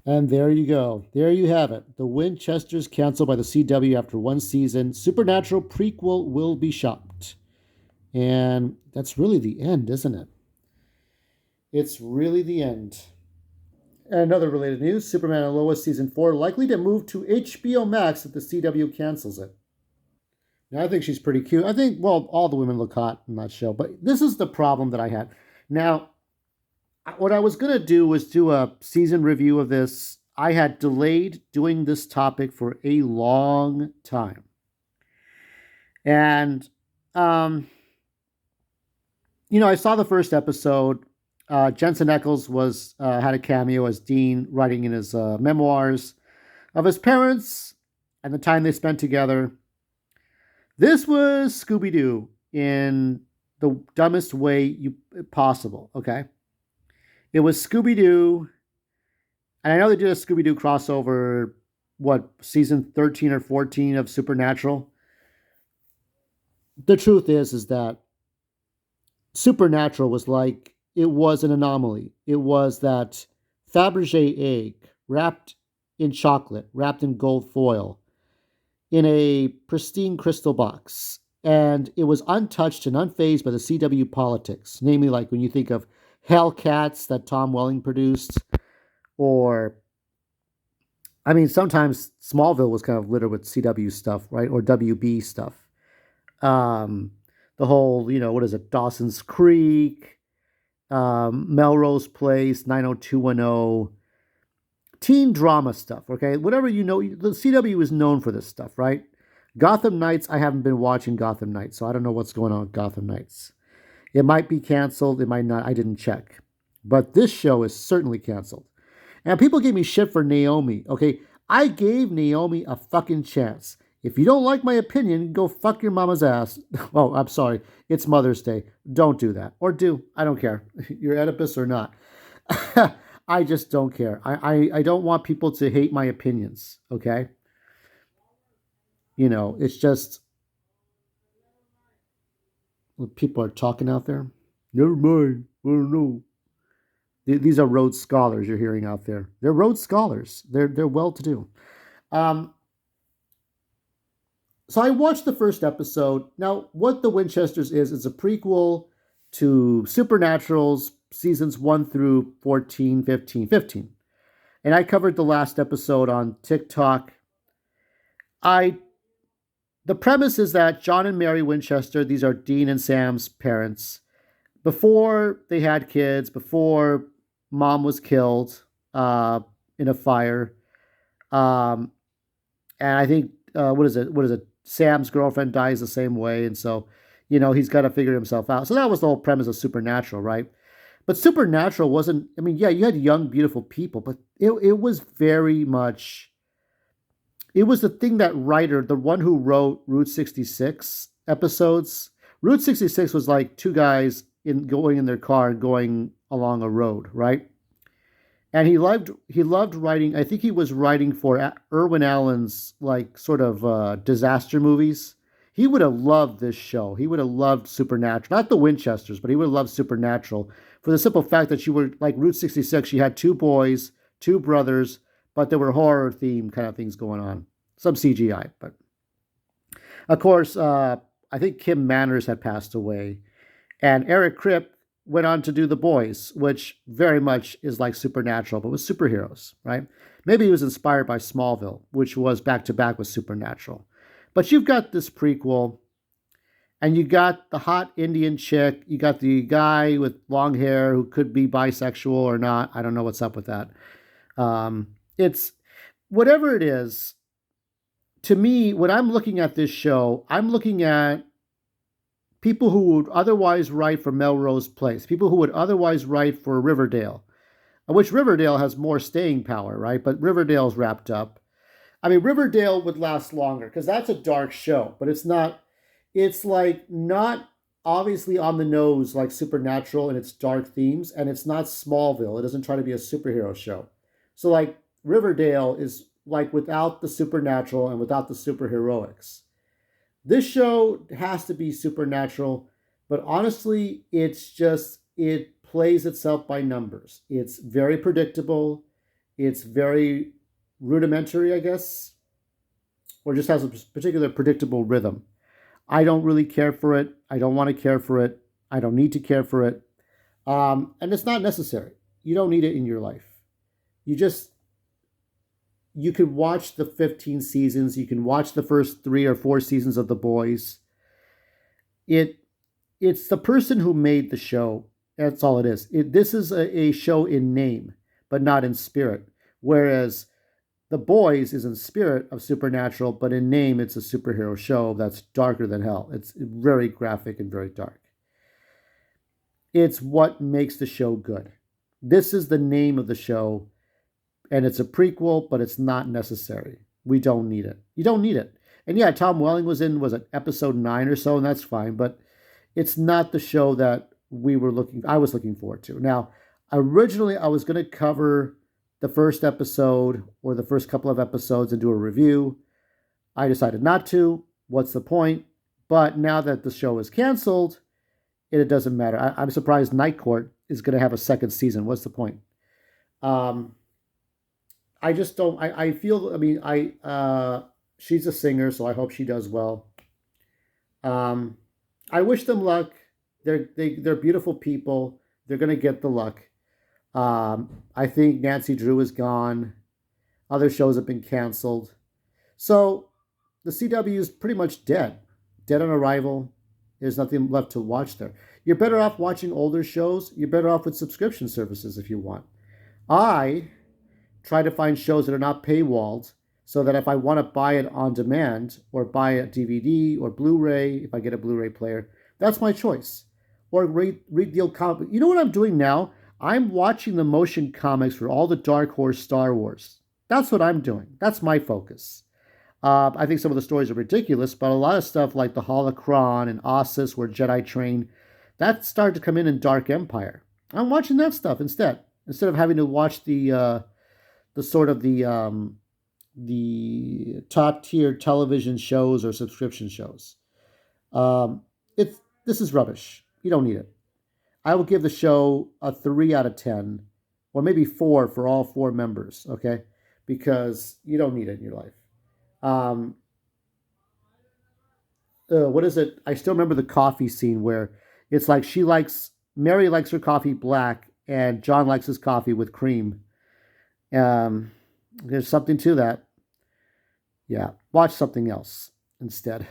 And there you go. There you have it. The Winchesters canceled by the CW after one season. Supernatural prequel will be shopped. And that's really the end, isn't it? It's really the end. And other related news, Superman and Lois season 4 likely to move to HBO Max if the CW cancels it. Now, I think she's pretty cute. I think, well, all the women look hot in that show, but this is the problem that I had. Now, what I was going to do was do a season review of this. I had delayed doing this topic for a long time. And, um, I saw the first episode. Jensen Ackles was had a cameo as Dean, writing in his memoirs of his parents and the time they spent together. This was Scooby Doo in the dumbest way possible. Okay, it was Scooby Doo, and I know they did a Scooby Doo crossover. What, season 13 or 14 of Supernatural? The truth is that Supernatural was like, it was an anomaly. It was that Fabergé egg wrapped in chocolate, wrapped in gold foil, in a pristine crystal box. And it was untouched and unfazed by the CW politics, namely, like when you think of Hellcats that Tom Welling produced, or, I mean, sometimes Smallville was kind of littered with CW stuff, right? Or WB stuff. Um, the whole, what is it, Dawson's Creek, Melrose Place, 90210, teen drama stuff, okay? Whatever the CW is known for this stuff, right? Gotham Knights, I haven't been watching Gotham Knights, so I don't know what's going on with Gotham Knights. It might be canceled, it might not, I didn't check. But this show is certainly canceled. And people gave me shit for Naomi, okay? I gave Naomi a fucking chance. If you don't like my opinion, go fuck your mama's ass. Oh, I'm sorry. It's Mother's Day. Don't do that. Or do. I don't care. You're Oedipus or not. I just don't care. I don't want people to hate my opinions, okay? It's just people are talking out there. Never mind. I don't know. These are Rhodes Scholars you're hearing out there. They're Rhodes Scholars. They're well to do. Um, so I watched the first episode. Now, what The Winchesters is, it's a prequel to Supernatural's seasons 1 through 14, 15, 15. And I covered the last episode on TikTok. I The premise is that John and Mary Winchester, these are Dean and Sam's parents, before they had kids, before mom was killed in a fire. Um, and I think, what is it? What is it? Sam's girlfriend dies the same way. And so, he's got to figure himself out. So that was the whole premise of Supernatural, right? But Supernatural wasn't, I mean, yeah, you had young, beautiful people, but it was very much, it was the thing that writer, the one who wrote Route 66 episodes. Route 66 was like two guys going in their car and going along a road, right? And he loved writing. I think he was writing for Irwin Allen's like sort of disaster movies. He would have loved this show. He would have loved Supernatural, not the Winchesters, but he would have loved Supernatural for the simple fact that you were like Route 66. You had two boys, two brothers, but there were horror theme kind of things going on. Some CGI, but of course, I think Kim Manners had passed away, and Eric Kripp went on to do The Boys, which very much is like Supernatural, but with superheroes, right? Maybe he was inspired by Smallville, which was back to back with Supernatural. But you've got this prequel, and you got the hot Indian chick, you got the guy with long hair who could be bisexual or not. I don't know what's up with that. It's whatever it is. To me, when I'm looking at this show, I'm looking at people who would otherwise write for Melrose Place, people who would otherwise write for Riverdale, which Riverdale has more staying power, right? But Riverdale's wrapped up. I mean, Riverdale would last longer because that's a dark show, but it's not, it's like not obviously on the nose like Supernatural and its dark themes, and it's not Smallville. It doesn't try to be a superhero show. So, like, Riverdale is like without the supernatural and without the superheroics. This show has to be supernatural, but honestly, it plays itself by numbers. It's very predictable. It's very rudimentary, I guess, or just has a particular predictable rhythm. I don't really care for it. I don't want to care for it. I don't need to care for it. And it's not necessary. You don't need it in your life. You just, you can watch the 15 seasons. You can watch the first 3 or 4 seasons of The Boys. It it's the person who made the show. That's all it is. This is a show in name, but not in spirit. Whereas The Boys is in spirit of supernatural, but in name, it's a superhero show that's darker than hell. It's very graphic and very dark. It's what makes the show good. This is the name of the show, and it's a prequel, but it's not necessary. We don't need it. You don't need it. And yeah, Tom Welling was it episode 9 or so, and that's fine, but it's not the show that I was looking forward to. Now, originally I was going to cover the first episode or the first couple of episodes and do a review. I decided not to. What's the point? But now that the show is canceled, it doesn't matter. I'm surprised Night Court is going to have a second season. What's the point? I just don't. I feel. I mean, she's a singer, so I hope she does well. I wish them luck. They're beautiful people. They're gonna get the luck. I think Nancy Drew is gone. Other shows have been canceled. So the CW is pretty much dead. Dead on arrival. There's nothing left to watch there. You're better off watching older shows. You're better off with subscription services if you want. I try to find shows that are not paywalled so that if I want to buy it on demand or buy a DVD or Blu-ray, if I get a Blu-ray player, that's my choice. Or read the old comic. You know what I'm doing now? I'm watching the motion comics for all the Dark Horse Star Wars. That's what I'm doing. That's my focus. I think some of the stories are ridiculous, but a lot of stuff like the Holocron and Ossus, where Jedi train, that started to come in Dark Empire. I'm watching that stuff instead of having to watch the sort of the top tier television shows or subscription shows. It's This is rubbish. You don't need it. I will give the show a 3 out of 10, or maybe 4 for all 4 members. Okay, because you don't need it in your life. What is it? I still remember the coffee scene where it's like Mary likes her coffee black, and John likes his coffee with cream. There's something to that. Yeah, watch something else instead.